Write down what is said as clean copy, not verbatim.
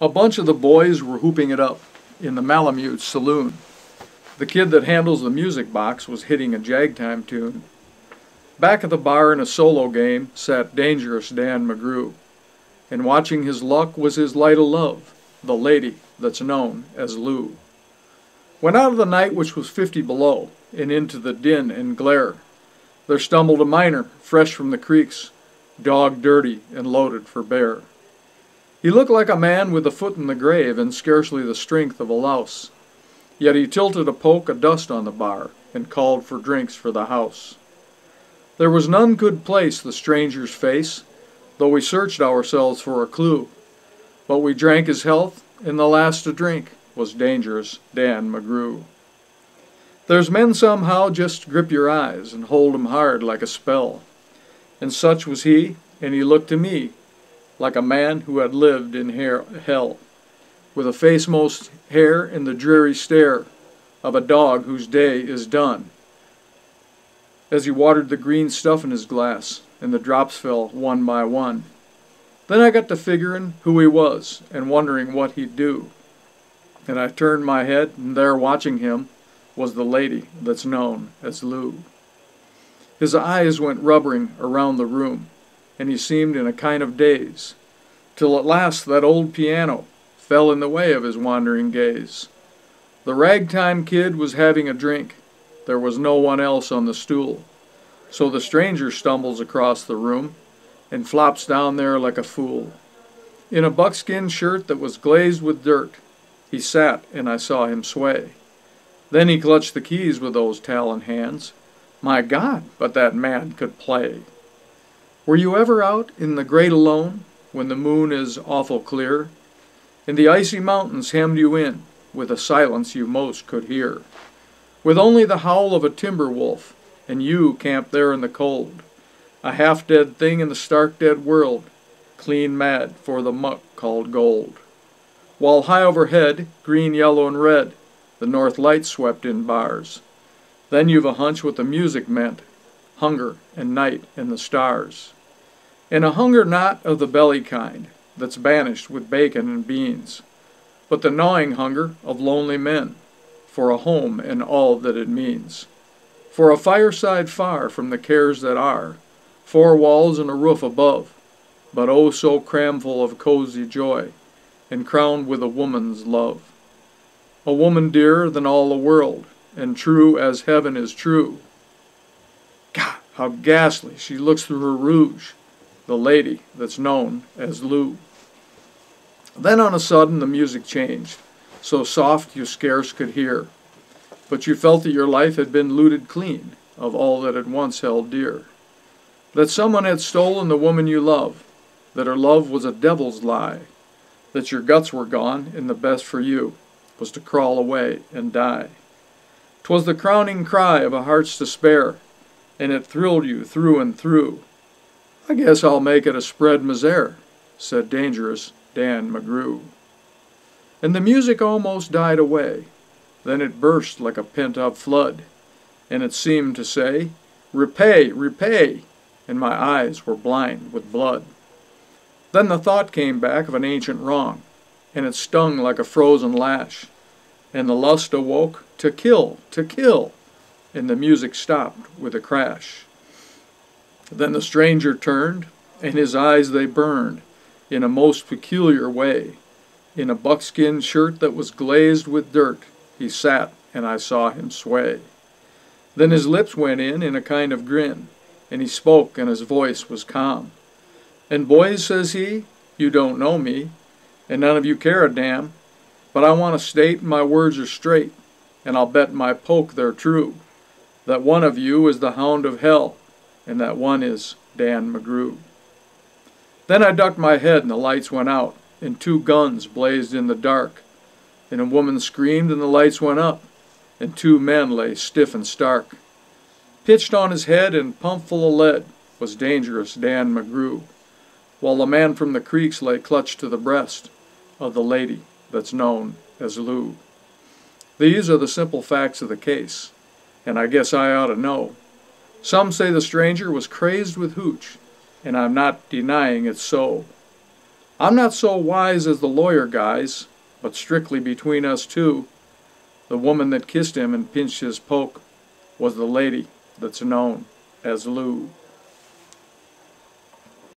A bunch of the boys were hooping it up in the Malamute saloon. The kid that handles the music box was hitting a jagtime tune. Back at the bar in a solo game sat dangerous Dan McGrew, and watching his luck was his light of love, the lady that's known as Lou. When out of the night which was 50 below, and into the din and glare, there stumbled a miner fresh from the creeks, dog dirty and loaded for bear. He looked like a man with a foot in the grave and scarcely the strength of a louse. Yet he tilted a poke of dust on the bar and called for drinks for the house. There was none could place the stranger's face, though we searched ourselves for a clue. But we drank his health, and the last to drink was dangerous Dan McGrew. There's men somehow just grip your eyes and hold 'em hard like a spell. And such was he, and he looked to me like a man who had lived in hell, with a face most hair and the dreary stare of a dog whose day is done, as he watered the green stuff in his glass, and the drops fell one by one. Then I got to figuring who he was, and wondering what he'd do. And I turned my head, and there watching him was the lady that's known as Lou. His eyes went rubbering around the room, and he seemed in a kind of daze, till at last that old piano fell in the way of his wandering gaze. The ragtime kid was having a drink. There was no one else on the stool, so the stranger stumbles across the room and flops down there like a fool. In a buckskin shirt that was glazed with dirt, he sat and I saw him sway. Then he clutched the keys with those talon hands. My God, but that man could play. Were you ever out in the great alone, when the moon is awful clear, and the icy mountains hemmed you in with a silence you most could hear, with only the howl of a timber wolf, and you camped there in the cold, a half-dead thing in the stark dead world, clean mad for the muck called gold? While high overhead, green, yellow, and red, the north lights swept in bars. Then you've a hunch what the music meant, hunger and night and the stars. And a hunger not of the belly kind, that's banished with bacon and beans, but the gnawing hunger of lonely men, for a home and all that it means. For a fireside far from the cares that are, 4 walls and a roof above, but oh so cramful of cozy joy, and crowned with a woman's love. A woman dearer than all the world, and true as heaven is true. God, how ghastly she looks through her rouge, the lady that's known as Lou. Then on a sudden the music changed, so soft you scarce could hear, but you felt that your life had been looted clean of all that had once held dear, that someone had stolen the woman you love, that her love was a devil's lie, that your guts were gone and the best for you was to crawl away and die. 'Twas the crowning cry of a heart's despair, and it thrilled you through and through. I guess I'll make it a spread misere, said dangerous Dan McGrew. And the music almost died away. Then it burst like a pent-up flood, and it seemed to say, repay, repay, and my eyes were blind with blood. Then the thought came back of an ancient wrong, and it stung like a frozen lash, and the lust awoke to kill, and the music stopped with a crash. Then the stranger turned, and his eyes they burned in a most peculiar way. In a buckskin shirt that was glazed with dirt, he sat, and I saw him sway. Then his lips went in a kind of grin, and he spoke, and his voice was calm. And boys, says he, you don't know me, and none of you care a damn, but I want to state my words are straight, and I'll bet my poke they're true, that one of you is the hound of hell, and that one is Dan McGrew. Then I ducked my head, and the lights went out, and 2 guns blazed in the dark, and a woman screamed, and the lights went up, and 2 men lay stiff and stark. Pitched on his head and pumped full of lead was dangerous Dan McGrew, while the man from the creeks lay clutched to the breast of the lady that's known as Lou. These are the simple facts of the case, and I guess I ought to know. Some say the stranger was crazed with hooch, and I'm not denying it's so. I'm not so wise as the lawyer guys, but strictly between us two, the woman that kissed him and pinched his poke was the lady that's known as Lou.